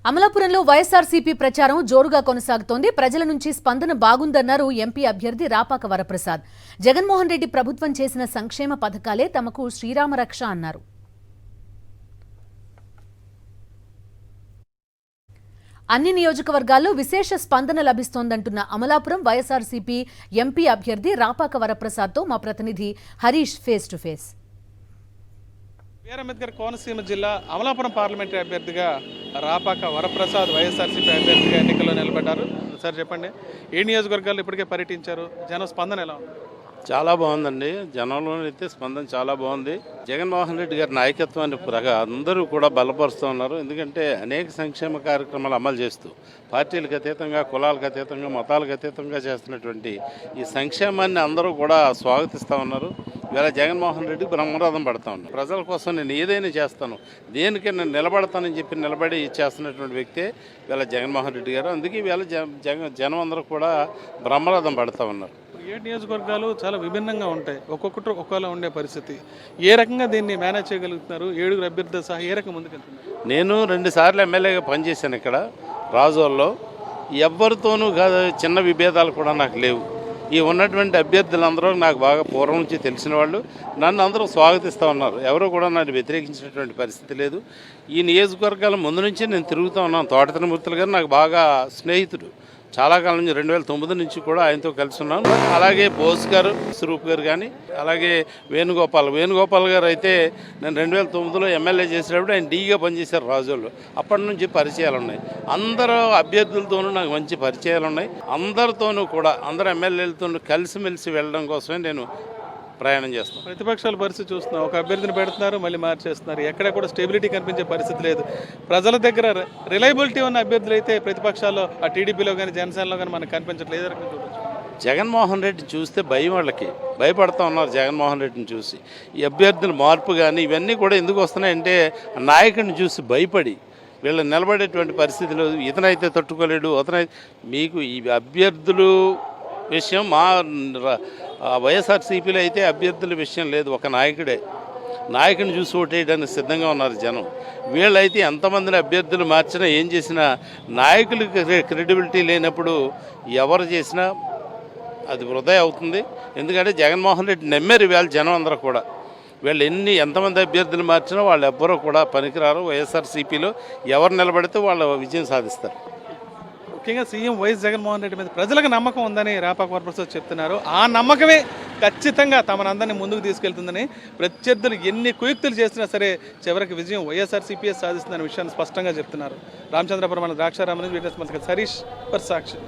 అమలాపురంలో వైఎస్ఆర్సీపీ ప్రచారం జోరుగా కొనసాగుతోంది. ప్రజల నుంచి స్పందన బాగుందన్నారు ఎంపీ అభ్యర్థి రాపాక వరప్రసాద్. జగన్మోహన్ రెడ్డి ప్రభుత్వం చేసిన సంక్షేమ పథకాలే తమకు శ్రీరామరక్ష అన్నారు. అన్ని నియోజకవర్గాల్లో విశేష స్పందన లభిస్తోందంటున్న అమలాపురం వైఎస్ఆర్సీపీ ఎంపీ అభ్యర్థి రాపాక వరప్రసాద్తో మా ప్రతినిధి Harish face to face. BR Ambedkar Konaseema జిల్లా అమలాపురం పార్లమెంటరీ అభ్యర్థిగా రాపాక వరప్రసాద్ వైఎస్ఆర్సీపీ అభ్యర్థిగా ఎన్నికల్లో నిలబడ్డారు. సార్ చెప్పండి, ఏ నియోజకవర్గాల్లో ఇప్పటికే పర్యటించారు? జన స్పందన ఎలా ఉంది? చాలా బాగుందండి. జనంలో అయితే స్పందన చాలా బాగుంది. జగన్మోహన్ రెడ్డి గారి నాయకత్వాన్ని అందరూ కూడా బలపరుస్తూ ఉన్నారు. ఎందుకంటే అనేక సంక్షేమ కార్యక్రమాలు అమలు చేస్తూ పార్టీలకు అతీతంగా, కులాలకు అతీతంగా, మతాలకు అతీతంగా చేస్తున్నటువంటి ఈ సంక్షేమాన్ని అందరూ కూడా స్వాగతిస్తూ ఉన్నారు. ఇవాళ జగన్మోహన్ రెడ్డి బ్రహ్మరథం పడతా ఉన్నారు. ప్రజల కోసం నేను ఏదైనా చేస్తాను, దేనికి నేను నిలబడతానని చెప్పి నిలబడి చేస్తున్నటువంటి వ్యక్తే ఇవాళ జగన్మోహన్ రెడ్డి గారు. అందుకే ఇవాళ జనం అందరూ కూడా బ్రహ్మరథం పడతా ఉన్నారు. ఏ నియోజకవర్గాలు చాలా విభిన్నంగా ఉంటాయి, ఒక్కొక్కటి ఒక్కోలా ఉండే పరిస్థితి. ఏ రకంగా దీన్ని మేనేజ్ చేయగలుగుతున్నారు? 7 అభ్యర్థులు సహా ఏ రకం ముందుకెళ్తున్నారు? నేను 2 సార్లు ఎమ్మెల్యేగా పనిచేశాను ఇక్కడ రాజోల్లో. ఎవరితోనూ చిన్న విభేదాలు కూడా నాకు లేవు. ఈ ఉన్నటువంటి అభ్యర్థులందరూ నాకు బాగా పూర్వం నుంచి తెలిసిన వాళ్ళు. నన్ను అందరూ స్వాగతిస్తూ ఉన్నారు. ఎవరు కూడా నన్ను వ్యతిరేకించినటువంటి పరిస్థితి లేదు. ఈ నియోజకవర్గాల ముందు నుంచి నేను తిరుగుతూ ఉన్నాను. తోట తిరుమూర్తులు గారు నాకు బాగా స్నేహితుడు. చాలా కాలం నుంచి 2009 నుంచి కూడా ఆయనతో కలిసి ఉన్నాను. అలాగే బోస్ గారు, స్వరూప్ గారు కానీ, అలాగే వేణుగోపాల్ గారు అయితే నేను 2009లో ఎమ్మెల్యే చేసేటప్పుడు ఆయన డీగా పనిచేశారు రాజోళ్ళు. అప్పటి నుంచి పరిచయాలు ఉన్నాయి. అందరూ అభ్యర్థులతోనూ నాకు మంచి పరిచయాలు ఉన్నాయి. అందరితోనూ కూడా, అందరు ఎమ్మెల్యేలతోనూ కలిసిమెలిసి వెళ్ళడం కోసమే నేను ప్రయాణం చేస్తాం. ప్రతిపక్షాల పరిస్థితి చూస్తున్నాం, ఒక అభ్యర్థిని పెడుతున్నారు, మళ్ళీ మార్చేస్తున్నారు. ఎక్కడ కూడా స్టెబిలిటీ కనిపించే పరిస్థితి లేదు. ప్రజల దగ్గర రిలయబిలిటీ ఉన్న అభ్యర్థులు అయితే ప్రతిపక్షాల్లో ఆ టీడీపీలో కానీ జనసేనలో కానీ మనకు కనిపించట్లేదు. జగన్మోహన్ రెడ్డిని చూస్తే భయం, వాళ్ళకి భయపడుతూ ఉన్నారు జగన్మోహన్ రెడ్డిని చూసి. ఈ అభ్యర్థుల మార్పు కానీ ఇవన్నీ కూడా ఎందుకు వస్తున్నాయంటే నాయకుడిని చూసి భయపడి వీళ్ళు నిలబడేటువంటి పరిస్థితులు. ఇతనైతే తట్టుకోలేడు, మీకు ఈ అభ్యర్థులు విషయం మా వైఎస్ఆర్సీపీలో అయితే అభ్యర్థుల విషయం లేదు. ఒక నాయకుడిని చూసి ఓటేయడానికి సిద్ధంగా ఉన్నారు జనం. వీళ్ళైతే ఎంతమందిని అభ్యర్థులు మార్చినా ఏం చేసినా నాయకులకి క్రెడిబిలిటీ లేనప్పుడు ఎవరు చేసినా అది వృధా అవుతుంది. ఎందుకంటే జగన్మోహన్ రెడ్డి నమ్మారు వీళ్ళ జనం అందరూ కూడా. వీళ్ళు ఎంతమంది అభ్యర్థులు మార్చినా వాళ్ళు ఎవ్వరూ కూడా పనికిరారు. వైఎస్ఆర్సీపీలో ఎవరు నిలబడితే వాళ్ళు విజయం సాధిస్తారు. ముఖ్యంగా సీఎం వైఎస్ జగన్మోహన్ రెడ్డి మీద ప్రజలకు నమ్మకం ఉందని రాపాక వరప్రసాద్ చెప్తున్నారు. ఆ నమ్మకమే ఖచ్చితంగా తమనందరినీ ముందుకు తీసుకెళ్తుందని, ప్రత్యర్థులు ఎన్ని కుయుక్తులు చేసినా సరే చివరికి విజయం వైఎస్ఆర్సీపీ సాధిస్తుందనే విషయాన్ని స్పష్టంగా చెప్తున్నారు. రామచంద్రపురం ద్రాక్షారామన్, హరీష్ ఫర్ సాక్షి.